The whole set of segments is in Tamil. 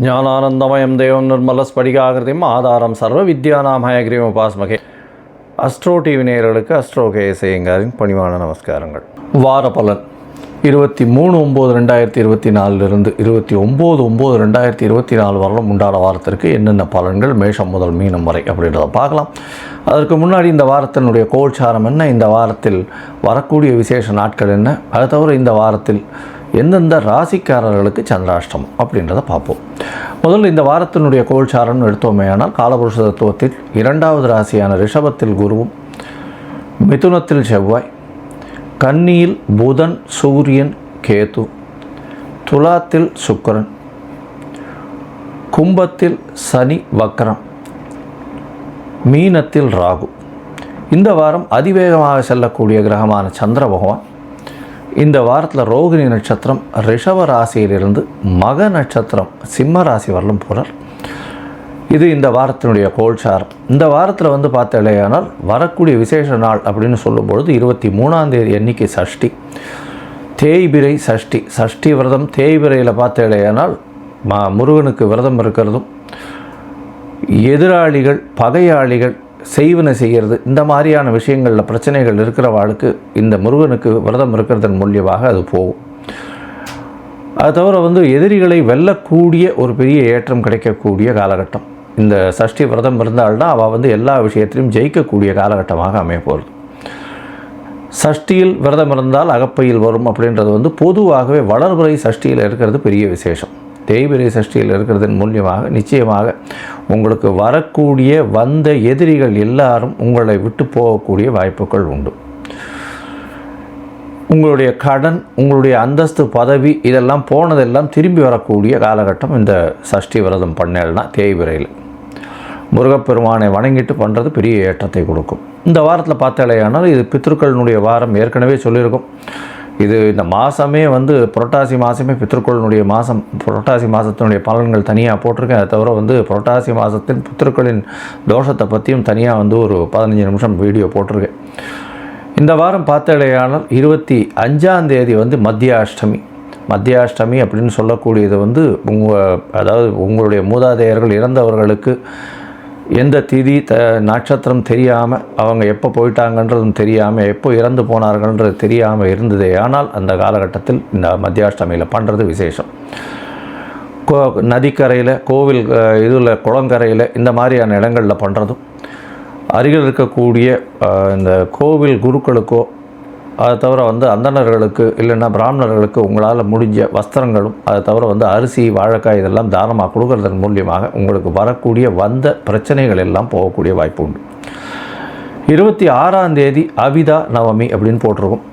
ஞானானந்தமயம் தேவம் நிர்மலஸ்படிகாகிருதிம் ஆதாரம் சர்வ வித்யாநாமயகிரியம் உபாஸ்மகே. அஸ்ட்ரோ டிவி நேயர்களுக்கு அஸ்ட்ரோ கேஎஸ்ஐயங்காரின் பணிவான நமஸ்காரங்கள். வார பலன் 23/9/2024 29/9/2024 வரலும் உண்டான வாரத்திற்கு என்னென்ன பலன்கள் மேஷம் முதல் மீனம் வரை அப்படின்றத பார்க்கலாம். அதற்கு முன்னாடி இந்த வாரத்தினுடைய கோல்சாரம் என்ன, இந்த வாரத்தில் வரக்கூடிய விசேஷ நாட்கள் என்ன, அது தவிர இந்த வாரத்தில் எந்தெந்த ராசிக்காரர்களுக்கு சந்திராஷ்டமம் அப்படின்றத பார்ப்போம். முதல்ல இந்த வாரத்தினுடைய கோல்சாரம்னு எடுத்தோமேயானால் காலபுருஷ தத்துவத்தில் 2வது ராசியான ரிஷபத்தில் குருவும், மிதுனத்தில் செவ்வாய், கன்னியில் புதன் சூரியன் கேது, துலாத்தில் சுக்கிரன், கும்பத்தில் சனி வக்ரம், மீனத்தில் ராகு. இந்த வாரம் அதிவேகமாக செல்லக்கூடிய கிரகமான சந்திர பகவான் இந்த வாரத்தில் ரோகிணி நட்சத்திரம் ரிஷப ராசியிலிருந்து மக நட்சத்திரம் சிம்ம ராசி வரலும் போகிறார். இது இந்த வாரத்தினுடைய கோல்சாரம். இந்த வாரத்தில் பார்த்தேனால் வரக்கூடிய விசேஷ நாள் அப்படின்னு சொல்லும்பொழுது 23ஆம் தேதி அன்னைக்கு சஷ்டி, தேய்பிரை சஷ்டி. சஷ்டி விரதம் தேய்பிரையில் பார்த்தேனால் முருகனுக்கு விரதம் இருக்கிறதும், எதிராளிகள் பகையாளிகள் செய்வன செய்கிறது இந்த மாதிரியான விஷயங்களில் பிரச்சனைகள் இருக்கிறவாளுக்கு இந்த முருகனுக்கு விரதம் இருக்கிறதன் மூலியமாக அது போகும். அது தவிர எதிரிகளை வெல்லக்கூடிய ஒரு பெரிய ஏற்றம் கிடைக்கக்கூடிய காலகட்டம். இந்த சஷ்டி விரதம் இருந்தால்தான் அவள் எல்லா விஷயத்திலையும் ஜெயிக்கக்கூடிய காலகட்டமாக அமைய போகிறது. சஷ்டியில் விரதம் இருந்தால் அகப்பையில் வரும் அப்படின்றது பொதுவாகவே வளர்பிறை சஷ்டியில் இருக்கிறது பெரிய விசேஷம். தேய்பிரை சஷ்டியில் இருக்கிறதன் மூலியமாக நிச்சயமாக உங்களுக்கு வரக்கூடிய வந்த எதிரிகள் எல்லாரும் உங்களை விட்டு போகக்கூடிய வாய்ப்புகள் உண்டு. உங்களுடைய கடன், உங்களுடைய அந்தஸ்து, பதவி இதெல்லாம் போனதெல்லாம் திரும்பி வரக்கூடிய காலகட்டம் இந்த சஷ்டி விரதம் பண்ணேன்னா தேய்பிரையில். முருகப்பெருமானை வணங்கிட்டு பண்ணுறது பெரிய ஏற்றத்தை கொடுக்கும். இந்த வாரத்தில் பார்த்தாலேயானால் இது பித்ருக்களினுடைய வாரம். ஏற்கனவே சொல்லியிருக்கோம். இது இந்த மாதமே புரட்டாசி மாதமே பித்ருக்களினுடைய மாதம். புரட்டாசி மாதத்தினுடைய பலன்கள் தனியாக போட்டிருக்கேன். அதை தவிர புரட்டாசி மாதத்தின் பித்ருக்களின் தோஷத்தை பற்றியும் தனியாக ஒரு 15 நிமிஷம் வீடியோ போட்டிருக்கேன். இந்த வாரம் பார்த்தாலேயானால் 25ஆம் தேதி மத்தியாஷ்டமி. மத்தியாஷ்டமி அப்படின்னு சொல்லக்கூடியது அதாவது உங்களுடைய மூதாதையர்கள் இறந்தவர்களுக்கு எந்த திதி நட்சத்திரம் தெரியாமல், அவங்க எப்போ போயிட்டாங்கன்றதும் தெரியாமல், எப்போ இறந்து போனார்கள்ன்றது தெரியாமல் இருந்ததே. ஆனால் அந்த காலகட்டத்தில் இந்த மத்தியாஷ்டமியில் பண்ணுறது விசேஷம். நதிக்கரையில், கோவில் இதில், குளங்கரையில் இந்த மாதிரியான இடங்களில் பண்ணுறதும், அருகில் இருக்கக்கூடிய இந்த கோவில் குருக்களுக்கோ அதை தவிர அந்தணர்களுக்கு இல்லைன்னா பிராமணர்களுக்கு உங்களால் முடிஞ்ச வஸ்திரங்களும், அதை தவிர அரிசி, வாழைக்காய் இதெல்லாம் தானமாக கொடுக்கறதன் மூலியமாக உங்களுக்கு வரக்கூடிய வந்த பிரச்சனைகள் எல்லாம் போகக்கூடிய வாய்ப்பு உண்டு. 26ஆம் தேதி அவிதா நவமி அப்படின்னு போட்டிருக்கும்.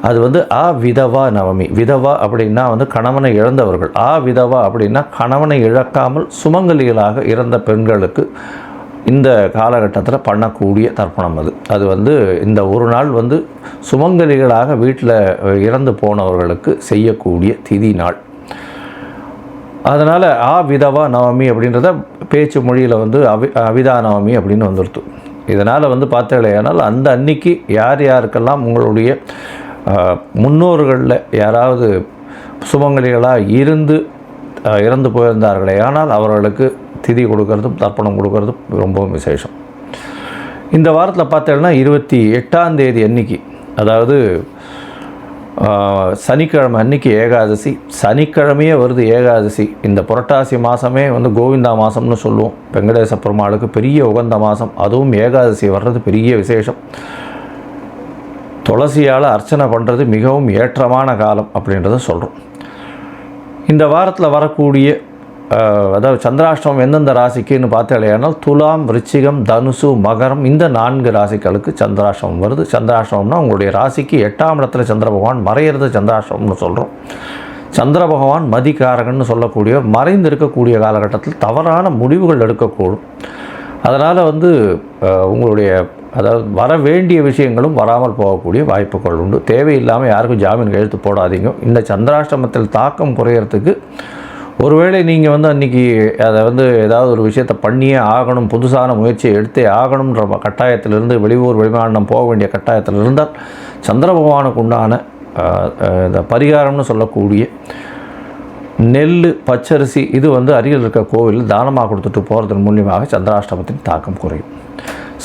அது அவிதவா நவமி. விதவா அப்படின்னா கணவனை இழந்தவர்கள். அவிதவா அப்படின்னா கணவனை இழக்காமல் சுமங்கலிகளாக இறந்த பெண்களுக்கு இந்த காலகட்டத்தில் பண்ணக்கூடிய தர்ப்பணம். அது இந்த ஒரு நாள் சுமங்கலிகளாக வீட்டில் இறந்து போனவர்களுக்கு செய்யக்கூடிய திதி நாள். அதனால் விதவா நவமி அப்படின்றத பேச்சு மொழியில் அவிதா நவமி அப்படின்னு வந்துடுது. இதனால் பார்த்தேனால் அந்த அன்னைக்கு யார் யாருக்கெல்லாம் உங்களுடைய முன்னோர்களில் யாராவது சுமங்கலிகளாக இறந்து போயிருந்தார்களே ஆனால் அவர்களுக்கு திதி கொடுக்கறதும் தர்ப்பணம் கொடுக்கறதும் ரொம்பவும் விசேஷம். இந்த வாரத்தில் பார்த்தேன்னா 28ஆம் தேதி அன்னைக்கு, அதாவது சனிக்கிழமை அன்னைக்கு ஏகாதசி. சனிக்கிழமையே வருது ஏகாதசி. இந்த புரட்டாசி மாதமே கோவிந்தா மாதம்னு சொல்லுவோம். வெங்கடேச பெருமாளுக்கு பெரிய உகந்த மாதம். அதுவும் ஏகாதசி வர்றது பெரிய விசேஷம். துளசியால் அர்ச்சனை பண்ணுறது மிகவும் ஏற்றமான காலம் அப்படின்றத சொல்கிறோம். இந்த வாரத்தில் வரக்கூடிய அதாவது சந்திராஷ்டமம் எந்தெந்த ராசிக்குன்னு பார்த்தாலேயானால் துலாம், விருச்சிகம், தனுசு, மகரம் இந்த 4 ராசிகளுக்கு சந்திராஷ்டமம் வருது. சந்திராஷ்டமம்னா உங்களுடைய ராசிக்கு 8ஆம் இடத்துல சந்திர பகவான் மறையிறது சந்திராஷ்டமம்னு சொல்கிறோம். சந்திர பகவான் மதிகாரகன்னு சொல்லக்கூடிய மறைந்து இருக்கக்கூடிய காலகட்டத்தில் தவறான முடிவுகள் எடுக்கக்கூடும். அதனால் உங்களுடைய அதாவது வர வேண்டிய விஷயங்களும் வராமல் போகக்கூடிய வாய்ப்புகள் உண்டு. தேவையில்லாமல் யாருக்கும் ஜாமீன் எழுத்து போடாதீங்க. இந்த சந்திராஷ்டமத்தில் தாக்கம் குறையிறதுக்கு ஒருவேளை நீங்கள் அன்றைக்கி அதை ஏதாவது ஒரு விஷயத்தை பண்ணியே ஆகணும், புதுசான முயற்சியை எடுத்தே ஆகணுன்ற கட்டாயத்திலிருந்து, வெளியூர் வெளிமாநிலம் போக வேண்டிய கட்டாயத்தில் இருந்தால் சந்திர பகவானுக்கு உண்டான இந்த பரிகாரம்னு சொல்லக்கூடிய நெல், பச்சரிசி இது அருகில் இருக்க கோவிலில் தானமாக கொடுத்துட்டு போகிறதன் மூலியமாக சந்திராஷ்டமத்தின் தாக்கம் குறையும்.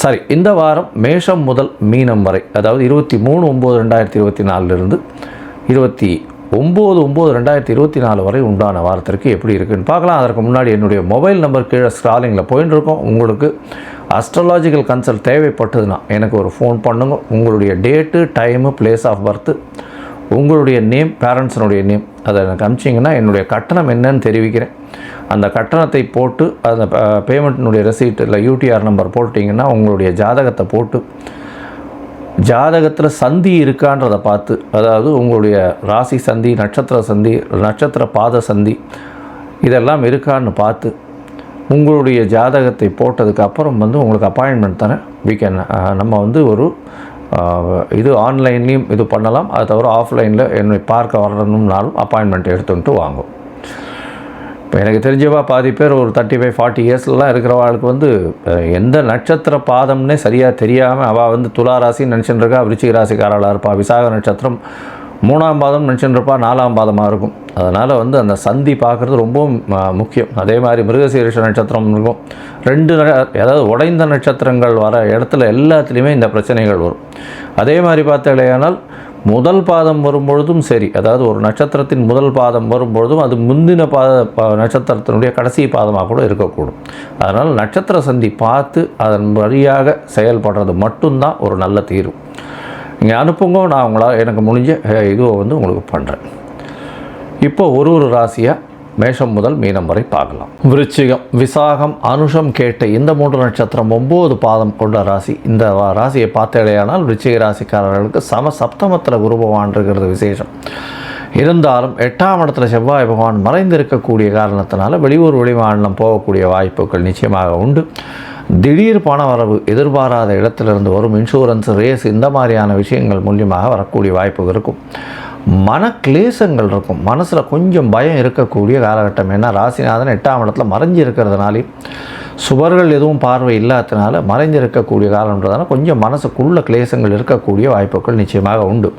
சரி, இந்த வாரம் மேஷம் முதல் மீனம் வரை, அதாவது 23/9/2024 29/9/2024 வரை உண்டான வாரத்திற்கு எப்படி இருக்குன்னு பார்க்கலாம். அதற்கு முன்னாடி என்னுடைய மொபைல் நம்பர் கீழே ஸ்க்ராலிங்கில் போயின்னு இருக்கோம். உங்களுக்கு அஸ்ட்ராலாஜிக்கல் கன்சல்ட் தேவைப்பட்டதுன்னா எனக்கு ஒரு ஃபோன் பண்ணுங்க. உங்களுடைய date, time, place of birth, உங்களுடைய நேம், பேரண்ட்ஸினுடைய நேம் அதை எனக்கு அனுப்பிச்சிங்கன்னா என்னுடைய கட்டணம் என்னன்னு தெரிவிக்கிறேன். அந்த கட்டணத்தை போட்டு அந்த பேமெண்ட்டினுடைய ரெசீட் இல்லை யூடிஆர் நம்பர் போட்டிங்கன்னா உங்களுடைய ஜாதகத்தை போட்டு ஜாதகத்தில் சந்தி இருக்கான்றதை பார்த்து, அதாவது உங்களுடைய ராசி சந்தி, நட்சத்திர பாத சந்தி இதெல்லாம் இருக்கான்னு பார்த்து உங்களுடைய ஜாதகத்தை போட்டதுக்கு அப்புறம் உங்களுக்கு அப்பாயின்மெண்ட் தரேன். நம்ம ஒரு இது ஆன்லைன்லேயும் இது பண்ணலாம். அது தவிர ஆஃப்லைனில் என்னை பார்க்க வரணும்னாலும் அப்பாயின்மெண்ட் எடுத்துட்டு வாங்கும். இப்போ எனக்கு தெரிஞ்சவா பாதி பேர் ஒரு 35-40 இயர்ஸ்லாம் இருக்கிறவாளுக்கு எந்த நட்சத்திர பாதம்னே சரியாக தெரியாமல் அவள் துலா ராசின்னு நினச்சிட்டு இருக்கா, விருச்சிக ராசிக்காரளாக இருப்பாள். விசாக நட்சத்திரம் 3ஆம் பாதம் நினச்சிட்டு இருப்பாள், 4ஆம் பாதமாக இருக்கும். அதனால் அந்த சந்தி பார்க்குறது ரொம்பவும் முக்கியம். அதே மாதிரி மிருகசீரிஷ நட்சத்திரம் இருக்கும். 2 அதாவது உடைந்த நட்சத்திரங்கள் வர இடத்துல எல்லாத்துலேயுமே இந்த பிரச்சனைகள் வரும். அதே மாதிரி பார்த்தாலேயானால் முதல் பாதம் வரும்பொழுதும் சரி, அதாவது ஒரு நட்சத்திரத்தின் முதல் பாதம் வரும்பொழுதும் அது முந்தின நட்சத்திரத்தினுடைய கடைசி பாதமாக கூட இருக்கக்கூடும். அதனால் நட்சத்திர சந்தி பார்த்து அதன் வழியாக செயல்படுறது மட்டும்தான் ஒரு நல்ல தீர்வு. நீங்கள் அனுப்புங்க, நான் எனக்கு முடிஞ்ச இதுவை உங்களுக்கு பண்ணுறேன். இப்போ ஒரு ராசியாக மேஷம் முதல் மீனம் வரை பார்க்கலாம். விருச்சிகம், விசாகம், அனுஷம், கேட்டை இந்த 3 நட்சத்திரம் 9 பாதம் கொண்ட ராசி. இந்த ராசியை பார்த்தேடையானால் விருச்சிக ராசிக்காரர்களுக்கு சப்தமத்தில் குரு பகவான் இருக்கிறது விசேஷம். இருந்தாலும் 8ஆம் இடத்துல செவ்வாய் பகவான் மறைந்திருக்கக்கூடிய காரணத்தினால வெளியூர் வெளிமாநிலம் போகக்கூடிய வாய்ப்புகள் நிச்சயமாக உண்டு. திடீர் பண வரவு எதிர்பாராத இடத்திலிருந்து வரும். இன்சூரன்ஸ், ரேஸ் இந்த மாதிரியான விஷயங்கள் மூலியமாக வரக்கூடிய வாய்ப்பு இருக்கும். மனக்லேசங்கள் இருக்கும். மனசில் கொஞ்சம் பயம் இருக்கக்கூடிய காலகட்டம். ஏன்னா ராசிநாதன் 8ஆம் இடத்துல மறைஞ்சி இருக்கிறதுனாலே, சுவர்கள் எதுவும் பார்வை இல்லாததுனால மறைஞ்சிருக்கக்கூடிய காலம்ன்றதால கொஞ்சம் மனசுக்குள்ள கிளேசங்கள் இருக்கக்கூடிய வாய்ப்புகள் நிச்சயமாக உண்டு.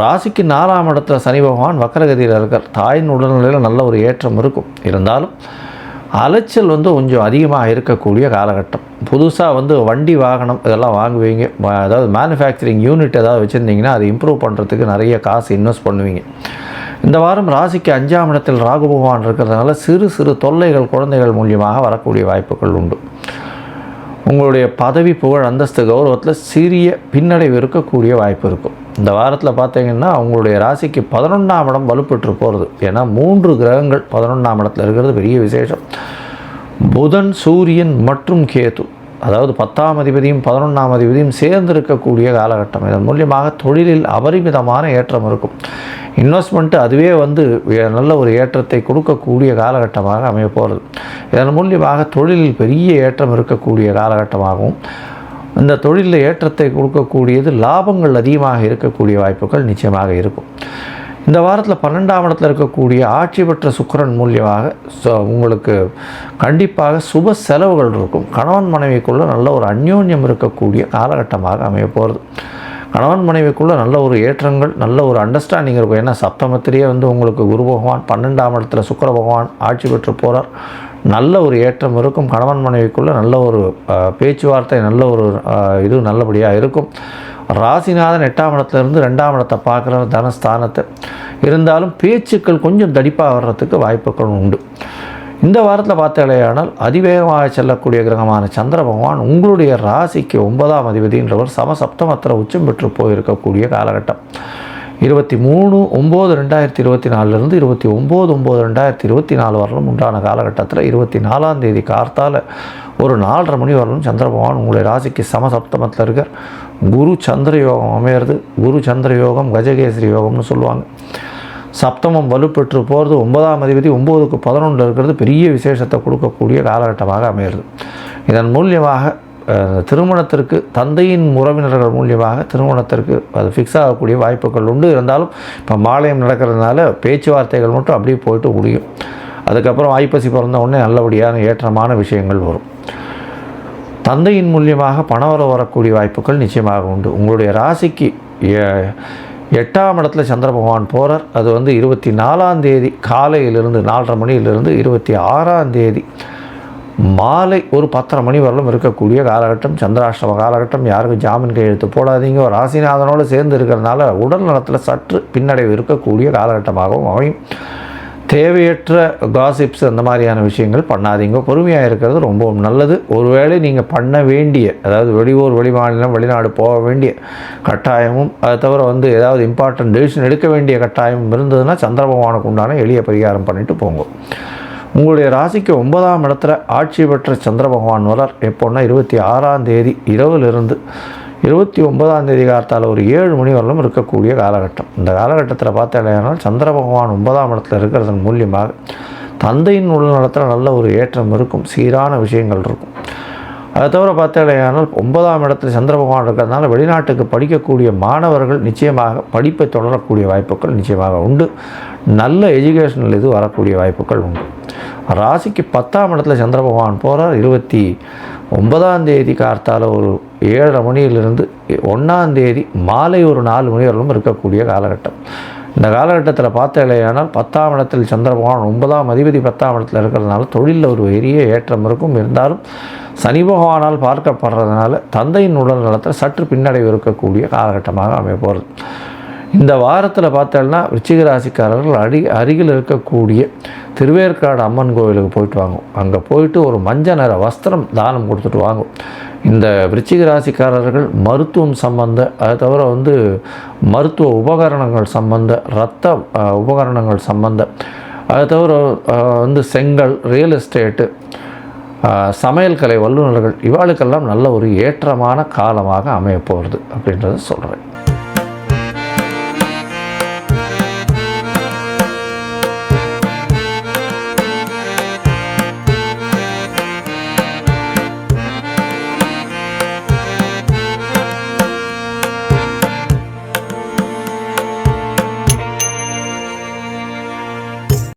ராசிக்கு 4ஆம் இடத்துல சனி பகவான் வக்கரகதியில் இருக்கார். தாயின் உடல்நிலையில் நல்ல ஒரு ஏற்றம் இருக்கும். இருந்தாலும் அலைச்சல் கொஞ்சம் அதிகமாக இருக்கக்கூடிய காலகட்டம். புதுசாக வண்டி, வாகனம் இதெல்லாம் வாங்குவீங்க. அதாவது மேனுஃபேக்சரிங் யூனிட் ஏதாவது வச்சுருந்தீங்கன்னா அது இம்ப்ரூவ் பண்ணுறதுக்கு நிறைய காசு இன்வெஸ்ட் பண்ணுவீங்க. இந்த வாரம் ராசிக்கு 5ஆம் இடத்தில் ராகு பகவான் இருக்கிறதுனால சிறு சிறு தொல்லைகள் குழந்தைகள் மூலியமாக வரக்கூடிய வாய்ப்புகள் உண்டு. உங்களுடைய பதவி, புகழ், அந்தஸ்து, கௌரவத்தில் சிறிய பின்னடைவு இருக்கக்கூடிய வாய்ப்பு இருக்கும். இந்த வாரத்தில் பார்த்தீங்கன்னா உங்களுடைய ராசிக்கு 11ஆம் இடம் வலுப்பெற்று போகிறது. ஏன்னா 3 கிரகங்கள் 11ஆம் இடத்துல இருக்கிறது பெரிய விசேஷம். புதன், சூரியன் மற்றும் கேது, அதாவது 10ஆம் அதிபதியும் 11ஆம் அதிபதியும் சேர்ந்திருக்கக்கூடிய காலகட்டம். இதன் மூலியமாக தொழிலில் அபரிமிதமான ஏற்றம் இருக்கும். இன்வெஸ்ட்மெண்ட்டு அதுவே நல்ல ஒரு ஏற்றத்தை கொடுக்கக்கூடிய காலகட்டமாக அமைய போகிறது. இதன் மூலியமாக தொழிலில் பெரிய ஏற்றம் இருக்கக்கூடிய காலகட்டமாகவும், இந்த தொழிலில் ஏற்றத்தை கொடுக்கக்கூடியது லாபங்கள் அதிகமாக இருக்கக்கூடிய வாய்ப்புகள் நிச்சயமாக இருக்கும். இந்த வாரத்தில் 12ஆம் இடத்துல இருக்கக்கூடிய ஆட்சி பெற்ற சுக்கிரன் மூலியமாக உங்களுக்கு கண்டிப்பாக சுப செலவுகள் இருக்கும். கணவன் மனைவிக்குள்ளே நல்ல ஒரு அந்யோன்யம் இருக்கக்கூடிய காலகட்டமாக அமைய போகிறது. கணவன் மனைவிக்குள்ளே நல்ல ஒரு ஏற்றங்கள், நல்ல ஒரு அண்டர்ஸ்டாண்டிங் இருக்கும். ஏன்னா சப்தமத்திலேயே உங்களுக்கு குரு பகவான், 12ஆம் இடத்துல சுக்கிர பகவான் ஆட்சி பெற்று போகிறார். நல்ல ஒரு ஏற்றம் இருக்கும். கணவன் மனைவிக்குள்ளே நல்ல ஒரு பேச்சுவார்த்தை, நல்ல ஒரு இது நல்லபடியாக இருக்கும். ராசிநாதன் 8ஆம் இடத்துலேருந்து 2ஆம் இடத்தை பார்க்குற தனஸ்தானத்தை. இருந்தாலும் பேச்சுக்கள் கொஞ்சம் தடிப்பாக வர்றதுக்கு வாய்ப்புகள் உண்டு. இந்த வாரத்தில் பார்த்தாலேயானால் அதிவேகமாக செல்லக்கூடிய கிரகமான சந்திர பகவான் உங்களுடைய ராசிக்கு 9ஆம் அதிபதின்றவர் சமசப்தமத்தில் உச்சம் பெற்று போயிருக்கக்கூடிய காலகட்டம். 23/9/2024 29/9/2024 வரலும் உண்டான காலகட்டத்தில் 24ஆம் தேதி கார்த்தால ஒரு 4:30 மணி வரலும் சந்திர பகவான் உங்களுடைய ராசிக்கு சமசப்தமத்தில் இருக்கார். குரு சந்திர யோகம் அமையிறது. குரு சந்திர யோகம் கஜகேசரி யோகம்னு சொல்லுவாங்க. சப்தமம் வலுப்பெற்று போகிறது. 9ஆம் அதிபதி 9க்கு 11 இருக்கிறது பெரிய விசேஷத்தை கொடுக்கக்கூடிய காலகட்டமாக அமையிறது. இதன் மூலியமாக திருமணத்திற்கு தந்தையின் உறவினர்கள் மூலியமாக திருமணத்திற்கு அது ஃபிக்ஸ் ஆகக்கூடிய வாய்ப்புகள் உண்டு. இருந்தாலும் இப்போ மாலயம் நடக்கிறதுனால பேச்சுவார்த்தைகள் மட்டும் அப்படியே போயிட்டு முடியும். அதுக்கப்புறம் ஐப்பசி பிறந்த உடனே நல்லபடியான ஏற்றமான விஷயங்கள் வரும். தந்தையின் மூலியமாக பணவரவு வரக்கூடிய வாய்ப்புகள் நிச்சயமாக உண்டு. உங்களுடைய ராசிக்கு 8ஆம் இடத்துல சந்திர பகவான் போகிறார். அது வந்து 24ஆம் தேதி காலையிலிருந்து 4:30 மணியிலிருந்து 26ஆம் தேதி மாலை ஒரு 10:30 மணி வரலும் இருக்கக்கூடிய காலகட்டம். சந்திராஷ்டம காலகட்டம். யாருக்கும் ஜாமீன் கையெழுத்து போடாதீங்க. ஒரு ராசிநாதனோடு சேர்ந்து இருக்கிறதுனால உடல் நலத்தில் சற்று பின்னடைவு இருக்கக்கூடிய காலகட்டமாகவும் அமையும். தேவையற்ற காசிப்ஸ் அந்த மாதிரியான விஷயங்கள் பண்ணாதீங்க. பொறுமையாக இருக்கிறது ரொம்பவும் நல்லது. ஒருவேளை நீங்கள் பண்ண வேண்டிய, அதாவது வெளியூர் வெளிமாநிலம் வெளிநாடு போக வேண்டிய கட்டாயமும், அதை தவிர வந்து ஏதாவது இம்பார்ட்டன்ட் டெசிஷன் எடுக்க வேண்டிய கட்டாயமும் இருந்ததுன்னா சந்திர பகவானுக்கு உண்டான எளிய பரிகாரம் பண்ணிவிட்டு போங்க. உங்களுடைய ராசிக்கு 9ஆம் இடத்துல ஆட்சி பெற்ற சந்திர பகவான் வரார். எப்போன்னா 26ஆம் தேதி இரவிலிருந்து 29ஆம் தேதி காலத்தால் ஒரு 7 மணி வரலும் இருக்கக்கூடிய காலகட்டம். இந்த காலகட்டத்தில் பார்த்தாலேனால் சந்திர பகவான் 9ஆம் இடத்துல இருக்கிறதன் மூலியமாக தந்தையின் உடல்நலத்தில் நல்ல ஒரு ஏற்றம் இருக்கும். சீரான விஷயங்கள் இருக்கும். அதை தவிர பார்த்தாலேயானால் 9ஆம் இடத்துல சந்திர பகவான் இருக்கிறதுனால வெளிநாட்டுக்கு படிக்கக்கூடிய மாணவர்கள் நிச்சயமாக படிப்பை தொடரக்கூடிய வாய்ப்புகள் நிச்சயமாக உண்டு. நல்ல எஜுகேஷனல் இது வரக்கூடிய வாய்ப்புகள் உண்டு. ராசிக்கு 10ஆம் இடத்துல சந்திர பகவான் போகிறார். 29ஆம் தேதி கார்த்தால ஒரு 7:30 மணியிலிருந்து 1ஆம் தேதி மாலை ஒரு 4 மணி வரலும் இருக்கக்கூடிய காலகட்டம். இந்த காலகட்டத்தில் பார்த்தாலேயானால் 10ஆம் இடத்தில் சந்திர பகவான் 9ஆம் அதிபதி 10ஆம் இடத்துல இருக்கிறதுனால தொழிலில் ஒரு பெரிய ஏற்றம் இருக்கும். இருந்தாலும் சனி பகவானால் பார்க்கப்படுறதுனால தந்தையின் உடல் நலத்தில் சற்று பின்னடைவு இருக்கக்கூடிய காலகட்டமாக அமைய போகிறது. இந்த வாரத்தில் பார்த்தோம்னா விருச்சிக ராசிக்காரர்கள் அருகில் இருக்கக்கூடிய திருவேற்காடு அம்மன் கோவிலுக்கு போயிட்டு வாங்கும். அங்கே போயிட்டு ஒரு மஞ்சள் நிற வஸ்திரம் தானம் கொடுத்துட்டு வாங்கும். இந்த விருச்சிக ராசிக்காரர்கள் மருத்துவம் சம்பந்த, அதை தவிர வந்து மருத்துவ உபகரணங்கள் சம்பந்த, இரத்த உபகரணங்கள் சம்பந்த, அதை தவிர வந்து செங்கல், ரியல் எஸ்டேட்டு, சமையல் கலை வல்லுநர்கள் இவாளுக்கெல்லாம் நல்ல ஒரு ஏற்றமான காலமாக அமைய போகிறது அப்படின்றத சொல்கிறேன்.